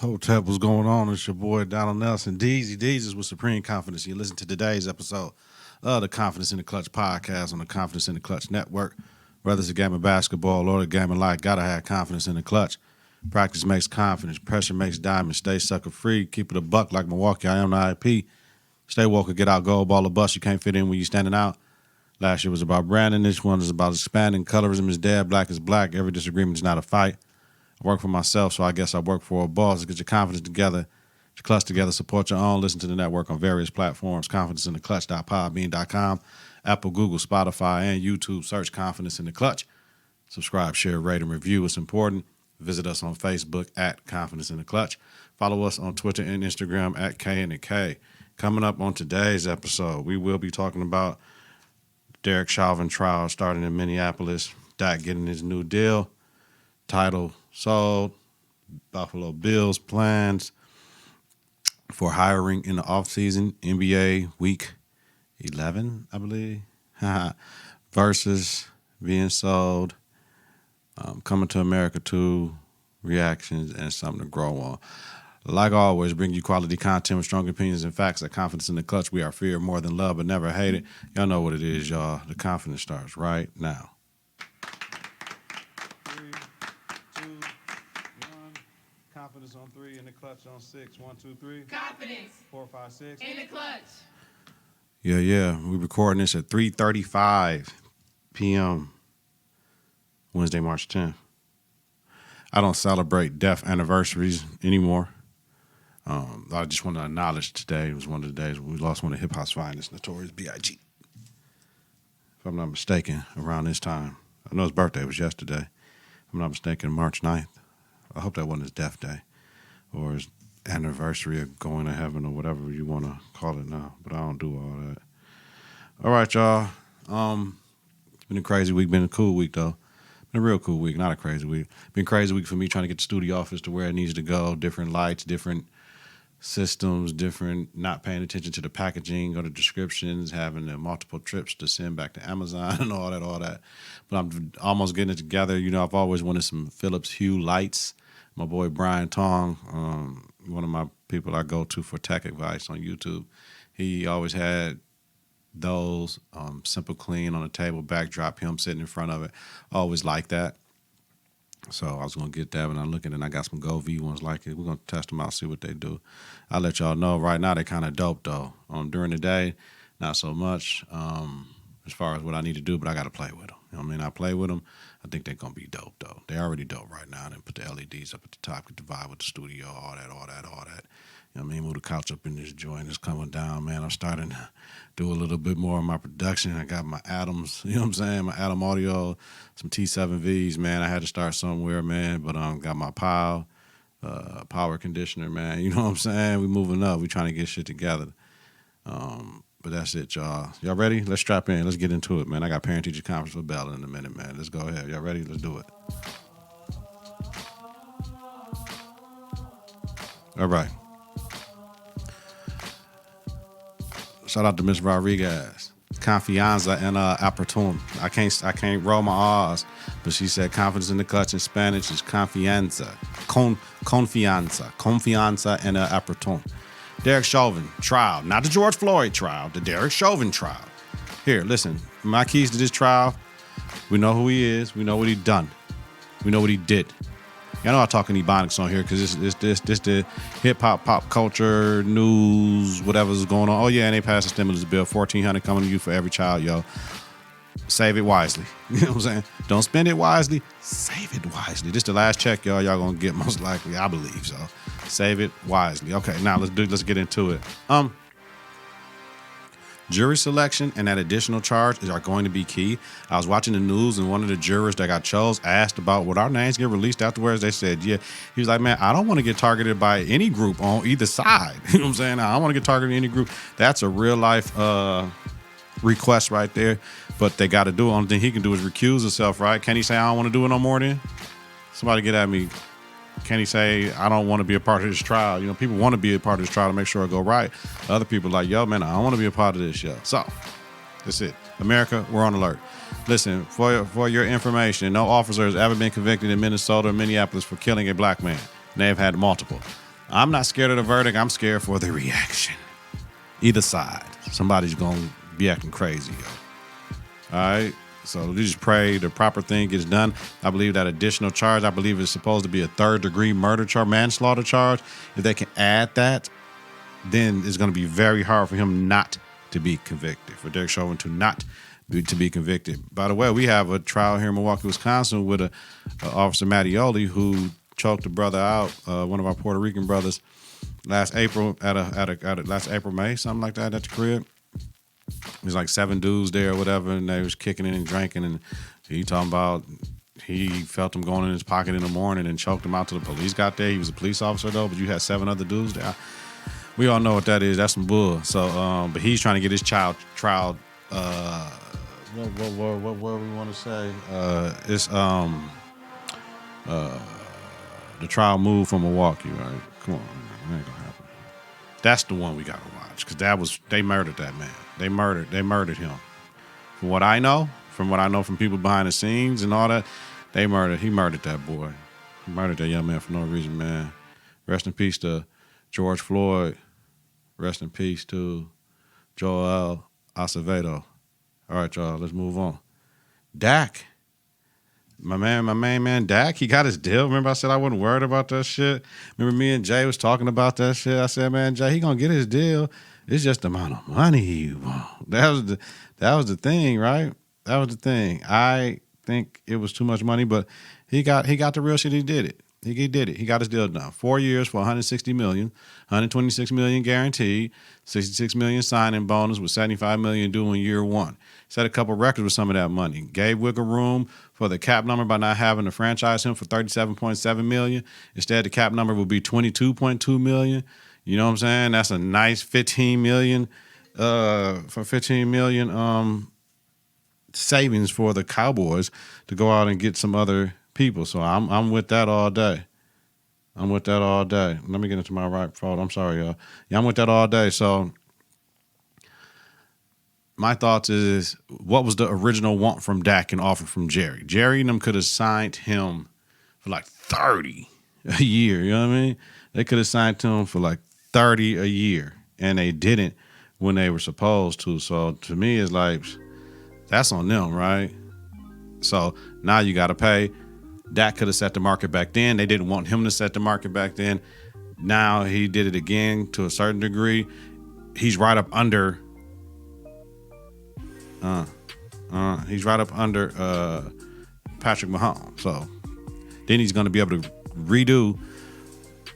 Hotep, what's going on? It's your boy Donald Nelson. Deezy with Supreme Confidence. You listen to today's episode of the Confidence in the Clutch podcast on the Confidence in the Clutch network. Whether it's a game of basketball or a game of life, gotta have confidence in the clutch. Practice makes confidence. Pressure makes diamonds. Stay sucker free. Keep it a buck like Milwaukee. I am the IP. Stay woke or get out. Gold ball or bust. You can't fit in when you're standing out. Last year was about branding. This one is about expanding. Colorism is dead. Black is black. Every disagreement is not a fight. I work for myself, so I guess I work for a boss. Get your confidence together, get your clutch together, support your own. Listen to the network on various platforms. ConfidenceInTheClutch.podbean.com, Apple, Google, Spotify, and YouTube. Search Confidence in the Clutch. Subscribe, share, rate, and review. It's important. Visit us on Facebook at Confidence in the Clutch. Follow us on Twitter and Instagram at K&K. Coming up on today's episode, we will be talking about Derek Chauvin trial starting in Minneapolis. Dak getting his new deal. Tidal sold. Buffalo Bills plans for hiring in the offseason. NBA week 11, I believe. Verzuz being sold. Coming to America 2, reactions, and something to grow on. Like always, bring you quality content with strong opinions and facts. At Confidence in the Clutch, we are fear more than love, but never hate it. Y'all know what it is, y'all. The confidence starts right now. 3, 2, 1. Confidence on 3, in the clutch on 6. 1, 2, 3. Confidence. 4, 5, 6. In the clutch. Yeah. We're recording this at 3:35 p.m. Wednesday, March 10th. I don't celebrate death anniversaries anymore. I just want to acknowledge today it was one of the days we lost one of hip-hop's finest, Notorious B.I.G. If I'm not mistaken, around this time. I know his birthday was yesterday. If I'm not mistaken, March 9th. I hope that wasn't his death day or his anniversary of going to heaven or whatever you want to call it now. But I don't do all that. All right, y'all. It's been a crazy week. Been a cool week, though. Been a real cool week, not a crazy week. Been a crazy week for me trying to get the studio office to where it needs to go. Different lights, different systems, different not paying attention to the packaging or the descriptions, having the multiple trips to send back to Amazon and all that. But I'm almost getting it together. You know, I've always wanted some Phillips Hue Lights. My boy Brian Tong, one of my people I go to for tech advice on YouTube, he always had those, simple clean on the table, backdrop, him sitting in front of it. Always like that. So I was going to get that when I look at it, and I got some Go V ones like it. We're going to test them out, see what they do. I'll let y'all know. Right now, they're kind of dope, though. During the day, not so much as far as what I need to do, but I got to play with them. You know what I mean? I play with them. I think they're going to be dope, though. They're already dope right now. Then put the LEDs up at the top, get the vibe with the studio, all that. You know what I mean? Move the couch up in this joint. It's coming down, man. I'm starting to do a little bit more of my production. I got my Adams, you know what I'm saying? My Adam Audio, some T7Vs, man. I had to start somewhere, man. But got my power conditioner, man. You know what I'm saying? We moving up. We trying to get shit together. But that's it, y'all. Y'all ready? Let's strap in. Let's get into it, man. I got parent-teacher conference for Bella in a minute, man. Let's go ahead. Y'all ready? Let's do it. All right. Shout out to Miss Rodriguez. Confianza and Apertum. I can't roll my R's, but she said confidence in the clutch in Spanish is confianza. Confianza and Apertum. Derek Chauvin trial, not the George Floyd trial, the Derek Chauvin trial. Here, listen, my keys to this trial, we know who he is, we know what he done, we know what he did. Y'all know I'm talking ebonics on here because this the hip-hop, pop culture, news, whatever's going on. Oh, yeah, and they passed the stimulus bill, $1,400 coming to you for every child, yo. Save it wisely. You know what I'm saying? Don't spend it wisely. Save it wisely. This the last check, y'all going to get most likely, I believe so. Save it wisely. Okay, now let's get into it. Jury selection and that additional charge are going to be key. I was watching the news and one of the jurors that got chose asked about would our names get released afterwards. They said, yeah. He was like, man, I don't want to get targeted by any group on either side. You know what I'm saying? I don't want to get targeted by any group. That's a real life request right there. But they got to do it. Only thing he can do is recuse himself, right? Can he say, I don't want to do it no more then? Somebody get at me. Can he say, I don't want to be a part of this trial? You know, people want to be a part of this trial to make sure it go right. Other people are like, yo, man, I don't want to be a part of this, yo. So, that's it. America, we're on alert. Listen, for your information, no officer has ever been convicted in Minnesota or Minneapolis for killing a black man. They've had multiple. I'm not scared of the verdict. I'm scared for the reaction. Either side. Somebody's going to be acting crazy, yo. All right? So we just pray the proper thing gets done. I believe that additional charge, I believe it's supposed to be a third-degree murder charge, manslaughter charge. If they can add that, then it's going to be very hard for him not to be convicted, for Derek Chauvin to be convicted. By the way, we have a trial here in Milwaukee, Wisconsin with a Officer Mattioli who choked a brother out, one of our Puerto Rican brothers, last April at a last April, May, something like that, at the crib. There's like 7 dudes there or whatever, and they was kicking it and drinking, and he talking about he felt him going in his pocket in the morning and choked him out till the police got there. He was a police officer though, but you had 7 other dudes there. We all know what that is. That's some bull. So, but he's trying to get his trial. What we want to say? It's the trial moved from Milwaukee, right? Come on, man. It ain't gonna happen. That's the one we gotta watch because they murdered that man. They murdered him. From what I know from people behind the scenes and all that, he murdered that boy. He murdered that young man for no reason, man. Rest in peace to George Floyd. Rest in peace to Joel Acevedo. All right, y'all, let's move on. Dak. My main man, Dak, he got his deal. Remember I said I wasn't worried about that shit? Remember me and Jay was talking about that shit? I said, man, Jay, he gonna get his deal. It's just the amount of money he wants. That was the thing, right? That was the thing. I think it was too much money, but he got the real shit. He did it. He did it. He got his deal done. 4 years for $160 million, $126 million guaranteed, $66 million signing bonus with $75 million due in year 1. Set a couple records with some of that money. Gave wiggle room for the cap number by not having to franchise him for $37.7 million. Instead, the cap number will be $22.2 million. You know what I'm saying? That's a nice $15 million for $15 million savings for the Cowboys to go out and get some other people. So I'm with that all day. I'm with that all day. Let me get into my right photo. I'm sorry, y'all. Yeah, I'm with that all day. So my thoughts is, what was the original want from Dak and offer from Jerry? Jerry and them could have signed him for like 30 a year. You know what I mean? They could have signed him for like 30 a year, and they didn't when they were supposed to. So to me, it's like, that's on them, right? So now you got to pay. Dak could have set the market back then. They didn't want him to set the market back then. Now he did it again to a certain degree. He's right up under. He's right up under Patrick Mahomes. So then he's going to be able to redo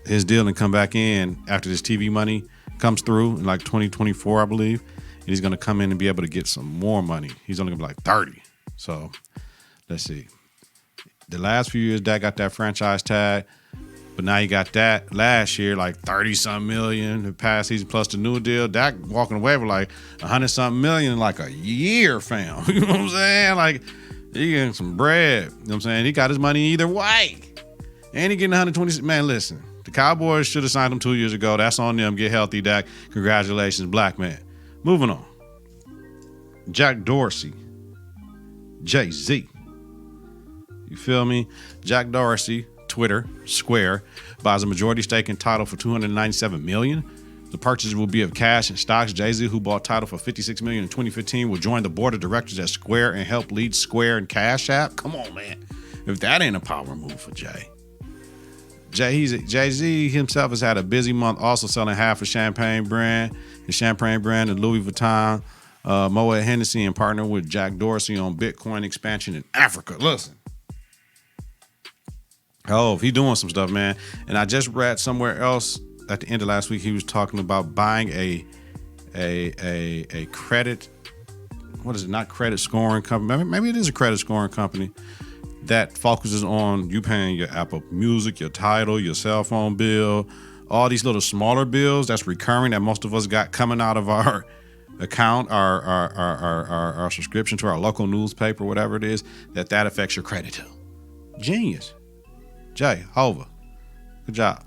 his deal and come back in after this TV money comes through in like 2024, I believe. And he's going to come in and be able to get some more money. He's only going to be like 30. So let's see. The last few years, Dak got that franchise tag, but now you got that last year, like 30-something million the past season plus the new deal. Dak walking away with like 100-something million in like a year, fam. You know what I'm saying? Like, he getting some bread. You know what I'm saying? He got his money either way. And he getting 126. Man, listen, the Cowboys should have signed him 2 years ago. That's on them. Get healthy, Dak. Congratulations, black man. Moving on. Jack Dorsey. Jay-Z. You feel me? Jack Dorsey, Twitter, Square, buys a majority stake in Tidal for $297 million. The purchase will be of cash and stocks. Jay-Z, who bought Tidal for $56 million in 2015, will join the board of directors at Square and help lead Square and Cash App. Come on, man. If that ain't a power move for Jay. Jay-Z himself has had a busy month, also selling half of Champagne brand, the Champagne brand, and Louis Vuitton. Moet Hennessy and partner with Jack Dorsey on Bitcoin expansion in Africa. Listen. Oh, he doing some stuff, man. And I just read somewhere else at the end of last week, he was talking about buying a credit, what is it, not credit scoring company. Maybe it is a credit scoring company that focuses on you paying your Apple Music, your Tidal, your cell phone bill, all these little smaller bills that's recurring that most of us got coming out of our account, our subscription to our local newspaper, whatever it is, that affects your credit too. Genius. Jay, Hova. Good job.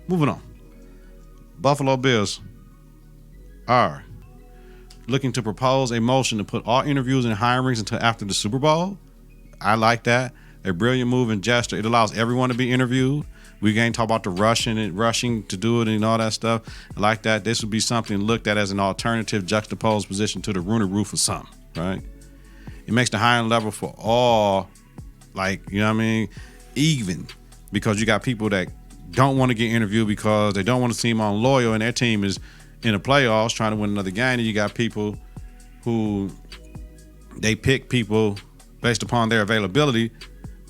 Moving on. Buffalo Bills are looking to propose a motion to put all interviews and hirings until after the Super Bowl. I like that. A brilliant move and gesture. It allows everyone to be interviewed, We ain't talk about the rushing to do it and all that stuff like that. This would be something looked at as an alternative juxtaposed position to the Rooney Roof or something, right? It makes the higher level for all, like, you know what I mean, even, because you got people that don't want to get interviewed because they don't want to seem unloyal and their team is in the playoffs trying to win another game. And you got people who they pick people based upon their availability.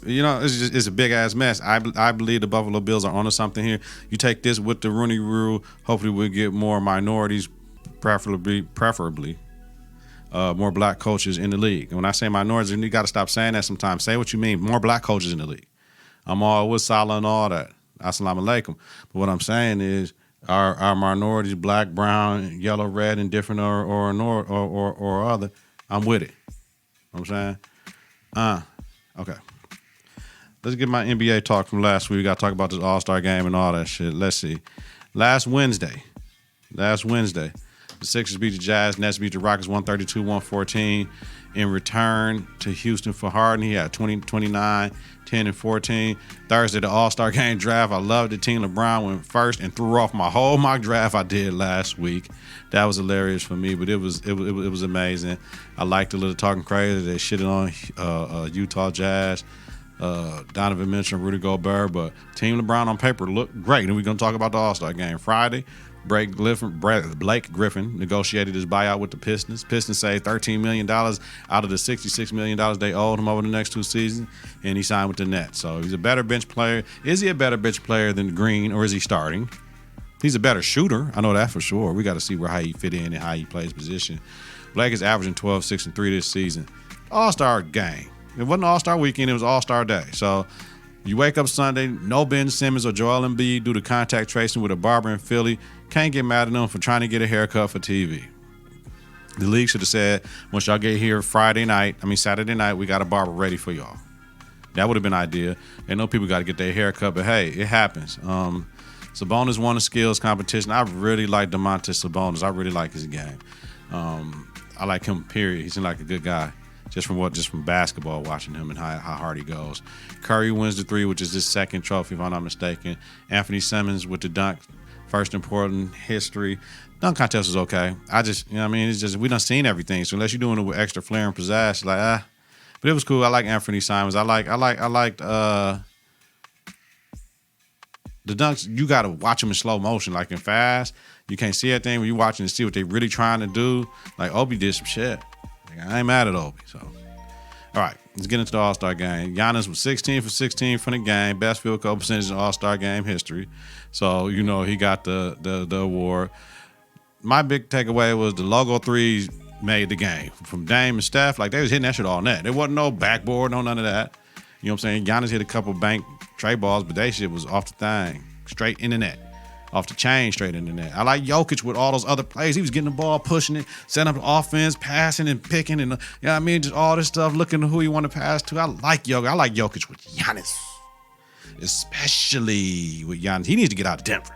You know, it's a big ass mess. I believe the Buffalo Bills are onto something here. You take this with the Rooney Rule, hopefully we'll get more minorities, preferably more black coaches in the league. And when I say minorities, you got to stop saying that sometimes. Say what you mean. More black coaches in the league. I'm all with Salah and all that. Assalamu alaikum. But what I'm saying is our minorities, black, brown, yellow, red, and different or other, I'm with it. You know what I'm saying? Okay. Let's get my NBA talk from last week. We got to talk about this All-Star game and all that shit. Let's see. Last Wednesday, the Sixers beat the Jazz. Nets beat the Rockets 132-114. In return to Houston for Harden, he had 20, 29, 10, and 14. Thursday, the All-Star game draft. I loved it. Team LeBron went first and threw off my whole mock draft I did last week. That was hilarious for me, but it was amazing. I liked a little talking crazy. They shitted on Utah Jazz. Donovan mentioned Rudy Gobert, but Team LeBron on paper looked great. And we're going to talk about the All-Star game. Friday, Blake Griffin negotiated his buyout with the Pistons. Pistons saved $13 million out of the $66 million they owed him over the next 2 seasons, and he signed with the Nets. So he's a better bench player. Is he a better bench player than Green, or is he starting? He's a better shooter. I know that for sure. We got to see how he fit in and how he plays position. Blake is averaging 12, 6, and 3 this season. All-Star game. It wasn't All-Star weekend. It was All-Star day. So you wake up Sunday, no Ben Simmons or Joel Embiid due to contact tracing with a barber in Philly. Can't get mad at them for trying to get a haircut for TV. The league should have said, once y'all get here Saturday night, we got a barber ready for y'all. That would have been ideal. They know people got to get their haircut, but hey, it happens. Sabonis won the skills competition. I really like Domantas Sabonis. I really like his game. I like him, period. He seems like a good guy. Just from basketball, watching him and how hard he goes. Curry wins the 3, which is his second trophy, if I'm not mistaken. Anthony Simmons with the dunk, first important history. Dunk contest was okay. It's just, we done seen everything. So unless you're doing it with extra flair and pizzazz, but it was cool. I like Anthony Simons. I liked the dunks. You got to watch them in slow motion, like in fast. You can't see everything when you're watching to see what they really trying to do. Like Obi did some shit. I ain't mad at Obi. So, all right, let's get into the All-Star game. Giannis was 16 for 16 from the game, best field goal percentage in All-Star game history. So, you know, he got the award. My big takeaway was the logo threes made the game. From Dame and Steph, like they was hitting that shit all net. There wasn't no backboard, no none of that. You know what I'm saying? Giannis hit a couple bank tray balls, but that shit was off the thing, straight in the net. Off the chain, straight in the net. I like Jokic with all those other plays. He was getting the ball, pushing it, setting up the offense, passing and picking, and just all this stuff, looking at who he want to pass to. I like Jokic. I like Jokic with Giannis, especially with Giannis. He needs to get out of Denver.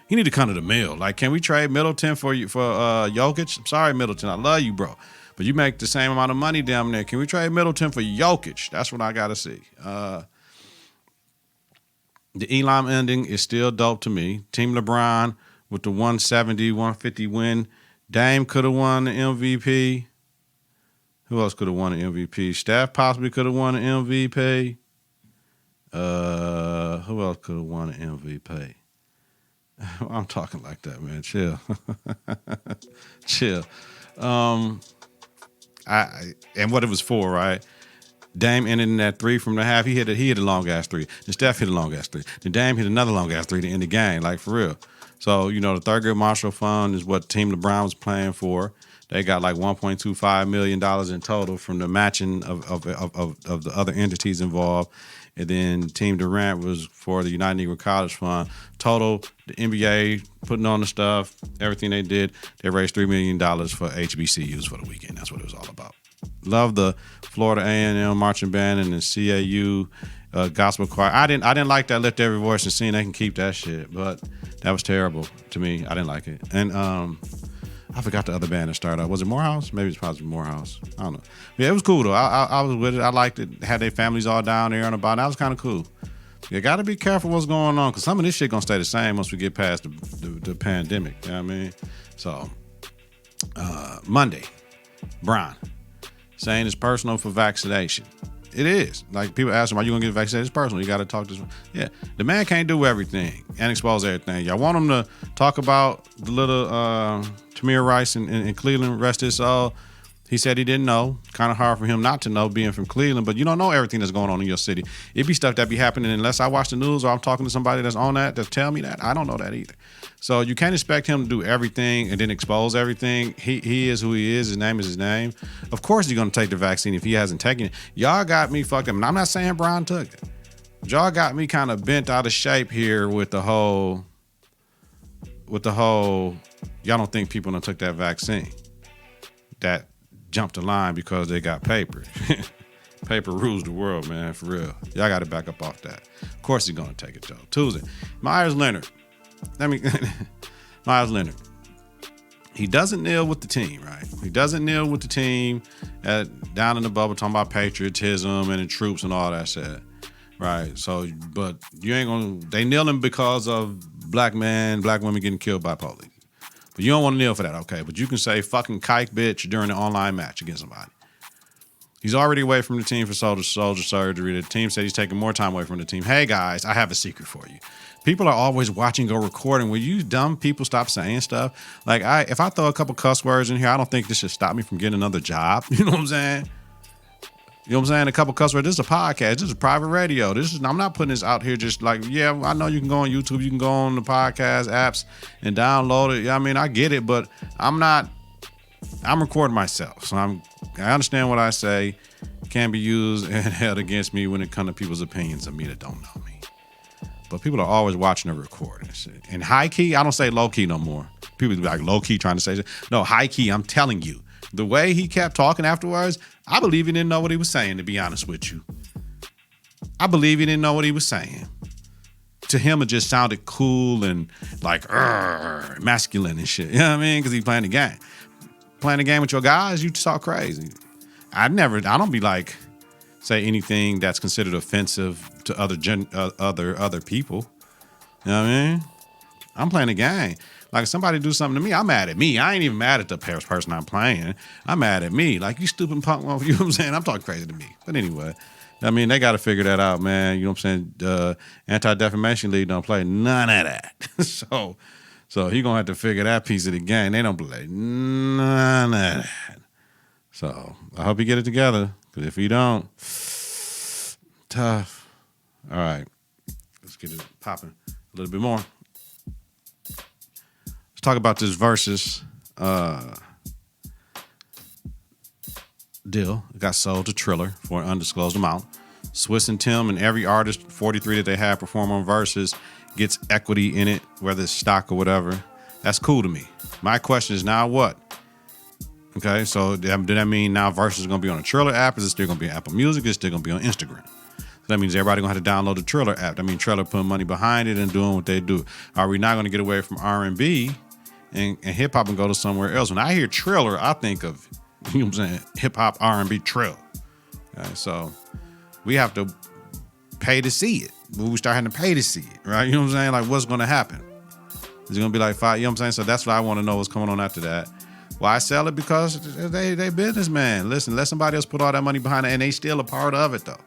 He need to come to the mill. Like, can we trade Middleton for Jokic? I'm sorry, Middleton. I love you, bro, but you make the same amount of money down there. Can we trade Middleton for Jokic? That's what I gotta see. The Elam ending is still dope to me. Team LeBron with the 170, 150 win. Dame could have won the MVP. Who else could have won the MVP? Steph possibly could have won the MVP. Who else could have won the MVP? I'm talking like that, man. Chill. Chill. And what it was for, right? Dame ended in that 3 from the half. He hit a long ass 3. Then Steph hit a long ass 3. Then Dame hit another long ass 3 to end the game, like for real. So, you know, the Thurgood Marshall Fund is what Team LeBron was playing for. They got like $1.25 million in total from the matching of the other entities involved. And then Team Durant was for the United Negro College Fund. Total, the NBA putting on the stuff, everything they did, they raised $3 million for HBCUs for the weekend. That's what it was all about. Love the Florida A&M marching band and the CAU gospel choir. I didn't like that Lift Every Voice and Sing. They can keep that shit, but that was terrible to me. I didn't like it. And I forgot the other band that started out. Was it Morehouse? Maybe it's probably Morehouse. I don't know. Yeah, it was cool though. I was with it. I liked it. Had their families all down there on the bottom. That was kind of cool. You got to be careful what's going on because some of this shit gonna stay the same once we get past the pandemic. You know what I mean? So, Monday, Brian saying it's personal for vaccination. It is. Like, people ask him, are you going to get vaccinated? It's personal. You got to talk to this. Yeah. The man can't do everything and expose everything. Y'all want him to talk about the little Tamir Rice in Cleveland, rest his soul. He said he didn't know. Kind of hard for him not to know being from Cleveland, but you don't know everything that's going on in your city. It be stuff that be happening unless I watch the news or I'm talking to somebody that's on that tell me that. I don't know that either. So you can't expect him to do everything and then expose everything. He is who he is. His name is his name. Of course he's going to take the vaccine if he hasn't taken it. Y'all got me fucked up. And I'm not saying Brian took it. Y'all got me kind of bent out of shape here with the whole, y'all don't think people done took that vaccine. That jumped the line because they got paper. Paper rules the world, man, for real. Y'all got to back up off that. Of course he's going to take it, though. Tuesday, Myers Leonard. Myers Leonard. He doesn't kneel with the team, right? He doesn't kneel with the team down in the bubble talking about patriotism and the troops and all that shit, right? So, but you ain't going to, they kneeling because of black women getting killed by police. But you don't want to kneel for that, okay? But you can say fucking kike bitch during an online match against somebody. He's already away from the team for soldier surgery. The team said he's taking more time away from the team. Hey, guys, I have a secret for you. People are always watching or recording. Will you dumb people stop saying stuff? Like, if I throw a couple cuss words in here, I don't think this should stop me from getting another job. You know what I'm saying? You know what I'm saying? A couple cuss words. This is a podcast. This is private radio. I'm not putting this out here just like, yeah, I know you can go on YouTube. You can go on the podcast apps and download it. Yeah, I mean, I get it, but I'm recording myself. So I understand what I say can be used and held against me when it comes to people's opinions of me that don't know me. But people are always watching the recording and shit. And high key, I don't say low key no more. People be like low key trying to say shit. No, high key, I'm telling you. The way he kept talking afterwards, I believe he didn't know what he was saying, to be honest with you. I believe he didn't know what he was saying. To him, it just sounded cool and like masculine and shit. You know what I mean? Because he's playing the game. Playing the game with your guys, you talk crazy. I don't be like, say anything that's considered offensive to other people. You know what I mean? I'm playing the game. Like, if somebody do something to me, I'm mad at me. I ain't even mad at the person I'm playing. I'm mad at me. Like, you stupid punk, you know what I'm saying? I'm talking crazy to me. But anyway, I mean, they got to figure that out, man. You know what I'm saying? Anti-Defamation League don't play none of that. So he gonna have to figure that piece of the game. They don't play none of that. So I hope he get it together. Because if he don't, tough. All right, let's get it popping a little bit more. Let's talk about this Verzuz deal. It got sold to Trilla for an undisclosed amount. Swizz and Tim and every artist, 43 that they have perform on Verzuz, gets equity in it, whether it's stock or whatever. That's cool to me. My question is now what? Okay, so did that mean now Verzuz is going to be on a Trilla app? Is it still going to be on Apple Music? Is it still going to be on Instagram? So that means everybody going to have to download the Trilla app. That means Trilla putting money behind it and doing what they do. Are we not going to get away from R&B and hip-hop and go to somewhere else? When I hear Trilla, I think of, you know what I'm saying, hip-hop, R&B, Trill. Okay, so we have to pay to see it. We start having to pay to see it, right? You know what I'm saying? Like, what's going to happen? Is it going to be like five? You know what I'm saying? So that's what I want to know what's coming on after that. Why sell it? Because they businessman. Listen, let somebody else put all that money behind it, and they still a part of it, though.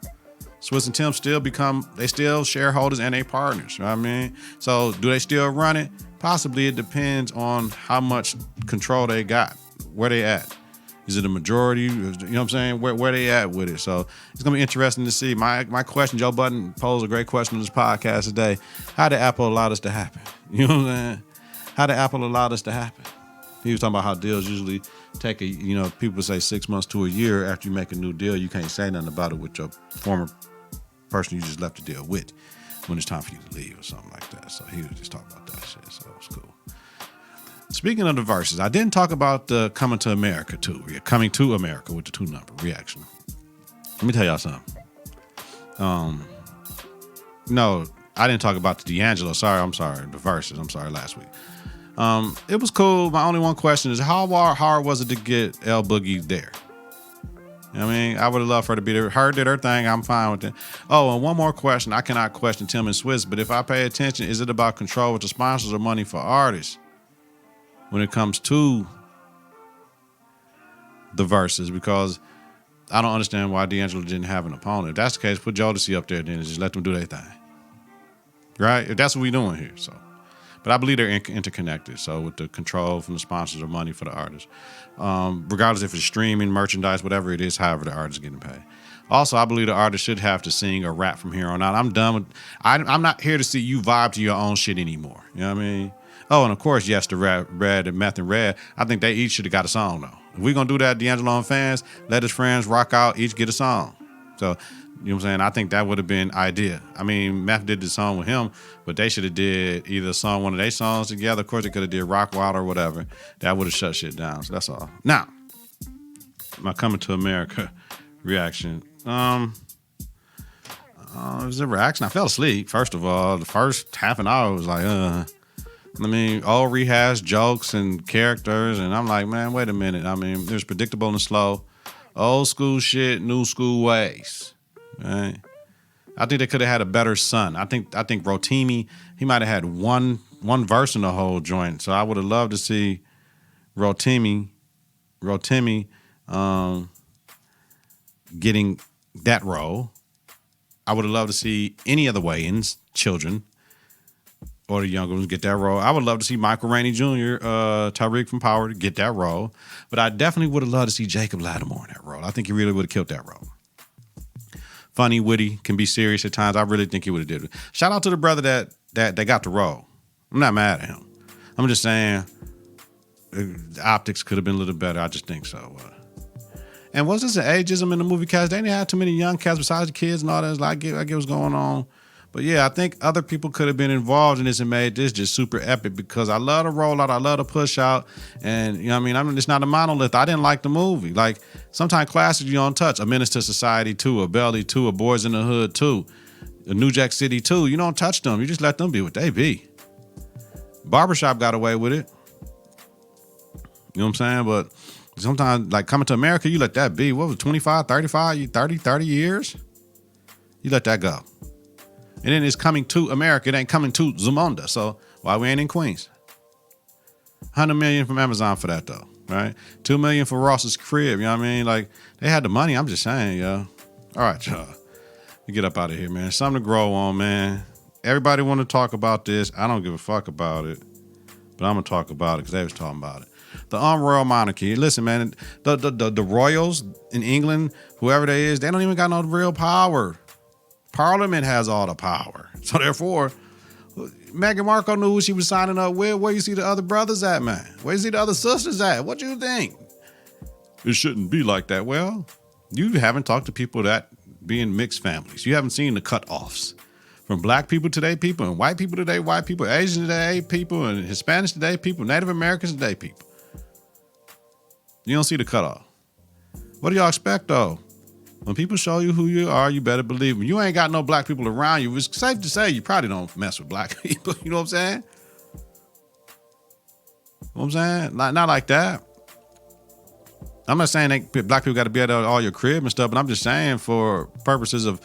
Swizz and Tim still shareholders and they partners, you know what I mean? So do they still run it? Possibly. It depends on how much control they got, where they at. Is it a majority? You know what I'm saying? Where they at with it? So it's going to be interesting to see. My question, Joe Budden posed a great question on this podcast today. How did Apple allow this to happen? You know what I'm saying? How did Apple allow this to happen? He was talking about how deals usually take people say 6 months to a year after you make a new deal. You can't say nothing about it with your former person you just left the deal with when it's time for you to leave or something like that. So he was just talking about that shit. So it was cool. Speaking of the Verzuz, I didn't talk about the Coming to America too. Coming to America with the 2 number reaction. Let me tell y'all something. No, I didn't talk about the D'Angelo. I'm sorry. The Verzuz. I'm sorry, last week. It was cool. My only one question is how hard was it to get L Boogie there? I mean, I would have loved for her to be there. Her did her thing. I'm fine with it. Oh, and one more question. I cannot question Tim and Swizz, but if I pay attention, is it about control with the sponsors or money for artists when it comes to the Verzuz? Because I don't understand why D'Angelo didn't have an opponent. If that's the case, put Jodeci up there then and just let them do their thing. Right? If that's what we're doing here. So, but I believe they're interconnected. So with the control from the sponsors or money for the artists. Regardless if it's streaming, merchandise, whatever it is, however the artist is getting paid. Also, I believe the artist should have to sing or rap from here on out. I'm done with, I'm not here to see you vibe to your own shit anymore. You know what I mean? Oh, and of course, yes, the Red and Meth and Red, I think they each should have got a song though. If we're going to do that, D'Angelo and fans, let his friends rock out, each get a song. So, you know what I'm saying? I think that would have been idea. I mean, Meth did the song with him, but they should have did either song one of their songs together. Of course, they could have did Rock Wild or whatever. That would have shut shit down. So that's all. Now, my Coming to America reaction. It was a reaction. I fell asleep, first of all. The first half an hour was like, I mean, all rehash jokes and characters. And I'm like, man, wait a minute. I mean, it was predictable and slow. Old school shit, new school ways. Right? I think they could have had a better son. I think Rotimi, he might have had one verse in the whole joint. So I would have loved to see Rotimi getting that role. I would have loved to see any of the Wayans children or the younger ones get that role. I would love to see Michael Rainey Jr., Tariq from Power to get that role. But I definitely would have loved to see Jacob Lattimore in that role. I think he really would have killed that role. Funny, witty, can be serious at times. I really think he would have did it. Shout out to the brother that got the role. I'm not mad at him. I'm just saying the optics could have been a little better. I just think so. And was this an ageism in the movie cast? They didn't have too many young cast besides the kids and all that. I get what's going on. But yeah, I think other people could have been involved in this and made this just super epic because I love the rollout, I love the push out, and you know what I mean? It's not a monolith. I didn't like the movie. Like sometimes classics you don't touch. A Menace to Society 2, a Belly 2, a Boys in the Hood 2, a New Jack City 2. You don't touch them. You just let them be what they be. Barbershop got away with it. You know what I'm saying? But sometimes, like Coming to America, you let that be. What was it, 25, 35, 30 years? You let that go. And then it's Coming to America. It ain't Coming to Zamunda. So why we ain't in Queens? 100 million from Amazon for that though, right? 2 million for Ross's crib. You know what I mean? Like they had the money. I'm just saying, yo. All right, y'all. We get up out of here, man. Something to grow on, man. Everybody want to talk about this. I don't give a fuck about it, but I'm gonna talk about it because they was talking about it. The unroyal monarchy. Listen, man. The royals in England, whoever they is, they don't even got no real power. Parliament has all the power. So therefore, Meghan Markle knew who she was signing up with. Where you see the other brothers at, man? Where you see the other sisters at? What you think? It shouldn't be like that. Well, you haven't talked to people that be in mixed families. You haven't seen the cutoffs. From black people today people, and white people today white people, Asian today people, and Hispanics today people, Native Americans today people. You don't see the cutoff. What do y'all expect, though? When people show you who you are, you better believe them. You ain't got no black people around you. It's safe to say you probably don't mess with black people. You know what I'm saying? You know what I'm saying? Not like that. I'm not saying black people got to be at all your crib and stuff, but I'm just saying for purposes of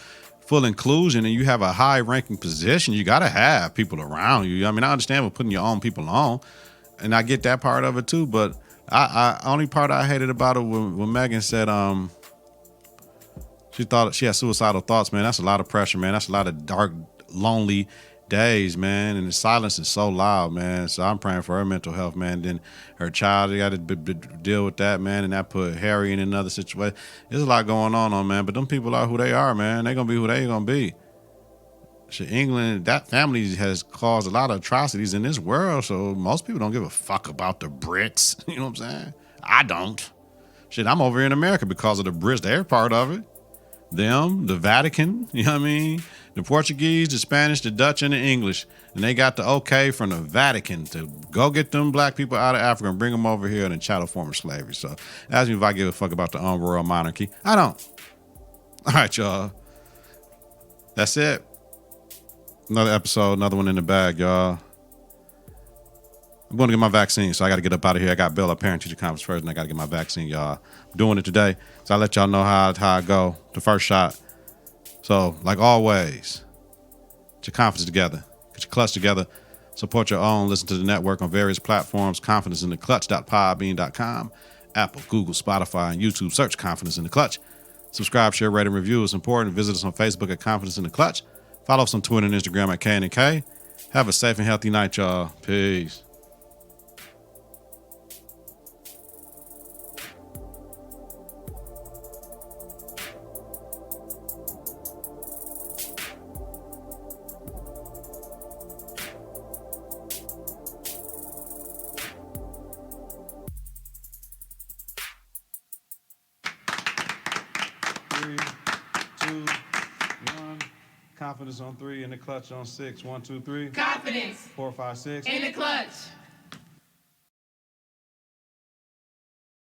full inclusion and you have a high ranking position, you got to have people around you. I mean, I understand with putting your own people on, and I get that part of it too, but I only part I hated about it when Megan said, she thought she had suicidal thoughts, man. That's a lot of pressure, man. That's a lot of dark, lonely days, man. And the silence is so loud, man. So I'm praying for her mental health, man. Then her child, they got to deal with that, man. And that put Harry in another situation. There's a lot going on, man. But them people are who they are, man. They're going to be who they're going to be. Shit, England, that family has caused a lot of atrocities in this world. So most people don't give a fuck about the Brits. You know what I'm saying? I don't. Shit, I'm over here in America because of the Brits. They're part of it. Them, the Vatican, you know what I mean? The Portuguese, the Spanish, the Dutch, and the English. And they got the okay from the Vatican to go get them black people out of Africa and bring them over here in a chattel form of slavery. So ask me if I give a fuck about the royal monarchy. I don't. All right, y'all. That's it. Another episode, another one in the bag, y'all. I'm going to get my vaccine, so I got to get up out of here. I got Bill, a parent-teacher conference first, and I got to get my vaccine, y'all. I'm doing it today, so I'll let y'all know how I go, the first shot. So, like always, get your confidence together. Get your clutch together. Support your own. Listen to the network on various platforms. ConfidenceInTheClutch.podbean.com. Apple, Google, Spotify, and YouTube. Search Confidence in the Clutch. Subscribe, share, rate, and review is important. Visit us on Facebook at Confidence in the Clutch. Follow us on Twitter and Instagram at KNK. Have a safe and healthy night, y'all. Peace. Three, two, one. Confidence on 3, in the clutch on 6. 1, 2, 3. Confidence. 4, 5, 6. In the clutch.